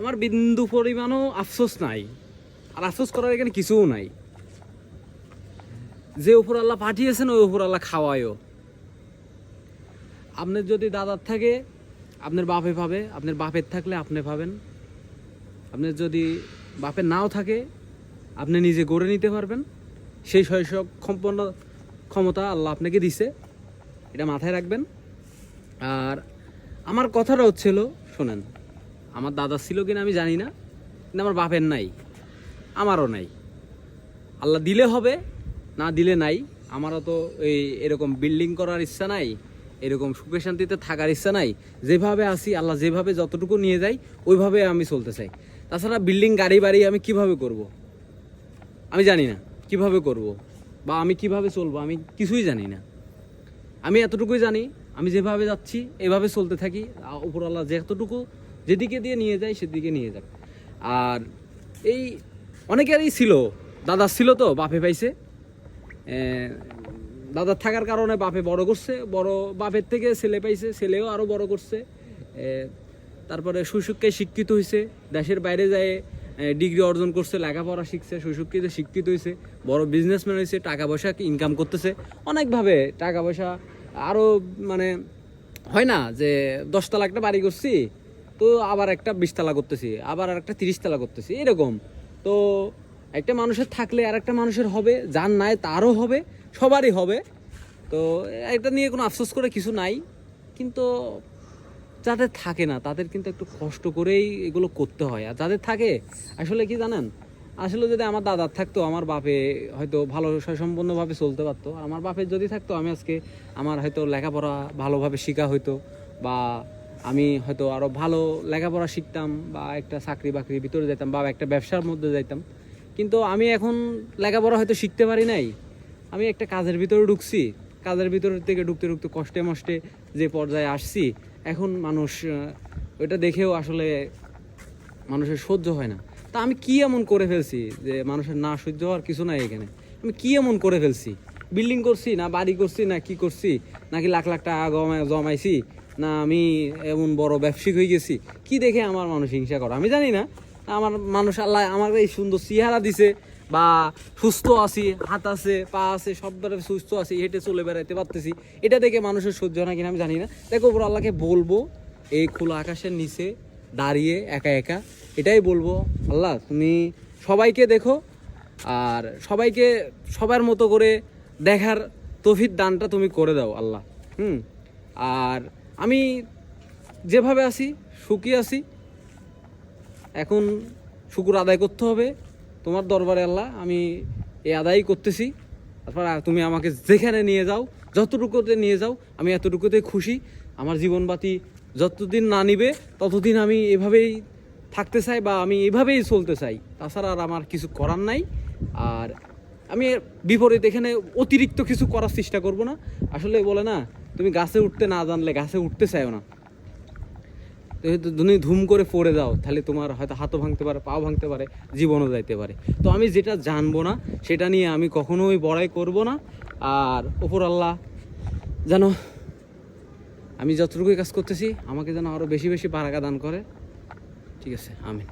আমার বিন্দু পরিমাণও আফসোস নাই, আর আফসোস করার এখানে কিছুও নাই। যে উপর আল্লাহ পাঠিয়েছেন ওই উপর আল্লাহ খাওয়ায়ও। আপনার যদি দাদার থাকে আপনার বাপে পাবে, আপনার বাপের থাকলে আপনি পাবেন। আপনার যদি বাপের নাও থাকে আপনি নিজে গড়ে নিতে পারবেন। সেই শৈশব সম্পন্ন ক্ষমতা আল্লাহ আপনাকে দিছে, এটা মাথায় রাখবেন। আর আমার কথাটা হচ্ছিল, শোনেন, আমার দাদা ছিল কিনা আমি জানি না, কিন্তু আমার বাপের নাই, আমারও নাই। আল্লাহ দিলে হবে, না দিলে নাই। আমারও তো এরকম বিল্ডিং করার ইচ্ছা নাই, এরকম সুখে শান্তিতে থাকার ইচ্ছা নাই। যেভাবে আসি আল্লাহ যেভাবে যতটুকু নিয়ে যাই ওইভাবে আমি চলতে চাই। তাছাড়া বিল্ডিং গাড়ি বাড়ি আমি কিভাবে করব আমি জানি না, কিভাবে করব বা আমি কিভাবে চলবো আমি কিছুই জানি না। আমি এতটুকুই জানি, আমি যেভাবে যাচ্ছি এভাবে চলতে থাকি। উপর আল্লাহ যতটুকু যেদিকে দিয়ে নিয়ে যায় সেদিকে নিয়ে যাক। আর এই অনেকেরই ছিল, দাদা ছিল তো বাপে পাইছে, দাদার থাকার কারণে বাপে বড় করছে, বড় বাপের থেকে ছেলে পাইছে, ছেলেও আরও বড় করছে। তারপরে সুশিক্ষায় শিক্ষিত হয়েছে, দেশের বাইরে যায় ডিগ্রি অর্জন করছে, লেখাপড়া শিখছে, সুশিক্ষিত শিক্ষিত হয়েছে, বড় বিজনেসম্যান হয়েছে, টাকা পয়সা ইনকাম করতেছে অনেকভাবে। টাকা পয়সা আরও মানে হয় না যে 10 তলা একটা বাড়ি করছি তো আবার একটা 20 তলা করতেছি, আবার আর একটা 30 তলা করতেছি, এরকম। তো একটা মানুষের থাকলে আর একটা মানুষের হবে, যার নাই তারও হবে, সবারই হবে। তো এটা নিয়ে কোনো আফসোস করে কিছু নাই। কিন্তু যাদের থাকে না তাদের কিন্তু একটু কষ্ট করেই এগুলো করতে হয়। আর যাদের থাকে আসলে কি জানেন, আসলে যদি আমার দাদার থাকতো আমার বাপে হয়তো ভালো সম্পূর্ণভাবে চলতে পারতো। আমার বাপের যদি থাকতো আমি আজকে আমার হয়তো লেখাপড়া ভালোভাবে শেখা হইতো, বা আমি হয়তো আরও ভালো লেখাপড়া শিখতাম, বা একটা চাকরি বাকরির ভিতরে যাইতাম, বা একটা ব্যবসার মধ্যে যাইতাম। কিন্তু আমি এখন লেখাপড়া হয়তো শিখতে পারি নাই, আমি একটা কাজের ভিতরে ঢুকছি, কাজের ভিতর থেকে ঢুকতে ঢুকতে কষ্টে মষ্টে যে পর্যায়ে আসছি, এখন মানুষ ওইটা দেখেও আসলে মানুষের সহ্য হয় না। তা আমি কি এমন করে ফেলছি যে মানুষের না সহ্য হওয়ার কিছু নাই এখানে? আমি কি এমন করে ফেলছি? বিল্ডিং করছি না বাড়ি করছি না কি করছি, নাকি লাখ লাখ টাকা জমাইছি, না আমি এমন বড় ব্যবসায়িক হয়ে গেছি? কি দেখে আমার মানুষ হিংসা করে আমি জানি না। আমার মানুষ আল্লাহ আমার এই সুন্দর চেহারা দিছে, বা সুস্থ আছি, হাত আছে পা আছে সববারে সুস্থ আছি, হেঁটে চলে বেড়াইতে পারতেছি, এটা দেখে মানুষের সহ্য না কিনা আমি জানি না। দেখো ওপর আল্লাহকে বলবো এই খোলা আকাশের নিচে দাঁড়িয়ে একা একা, এটাই বলবো, আল্লাহ তুমি সবাইকে দেখো, আর সবাইকে সবার মতো করে দেখার তৌফিক দানটা তুমি করে দাও আল্লাহ। আর আমি যেভাবে আছি সুখী আছি, এখন শুকুর আদায় করতে হবে তোমার দরবারে আল্লাহ। আমি এই আদায় করতেছি, তারপর তুমি আমাকে যেখানে নিয়ে যাও, যতটুকুতে নিয়ে যাও আমি এতটুকুতে খুশি। আমার জীবনবাতি যতদিন না নিবে ততদিন আমি এভাবেই থাকতে চাই, বা আমি এভাবেই চলতে চাই। তাছাড়া আর আমার কিছু করার নাই। আর আমি বিপরীত এখানে অতিরিক্ত কিছু করার চেষ্টা করব না। আসলে বলে না, তুমি গাছে উঠতে না জানলে গাছে উঠতে চাইও না। তুমি ধুম করে পড়ে যাও, তাহলে তোমার হয়তো হাতও ভাঙতে পারে, পাও ভাঙতে পারে, জীবনও যাইতে পারে। তো আমি যেটা জানবো না সেটা নিয়ে আমি কখনোই বড়াই করব না। আর ওপর আল্লাহ যেন আমি যতটুকুই কাজ করতেছি আমাকে যেন আরও বেশি বেশি বারাকা দান করে। ঠিক আছে, আমিন।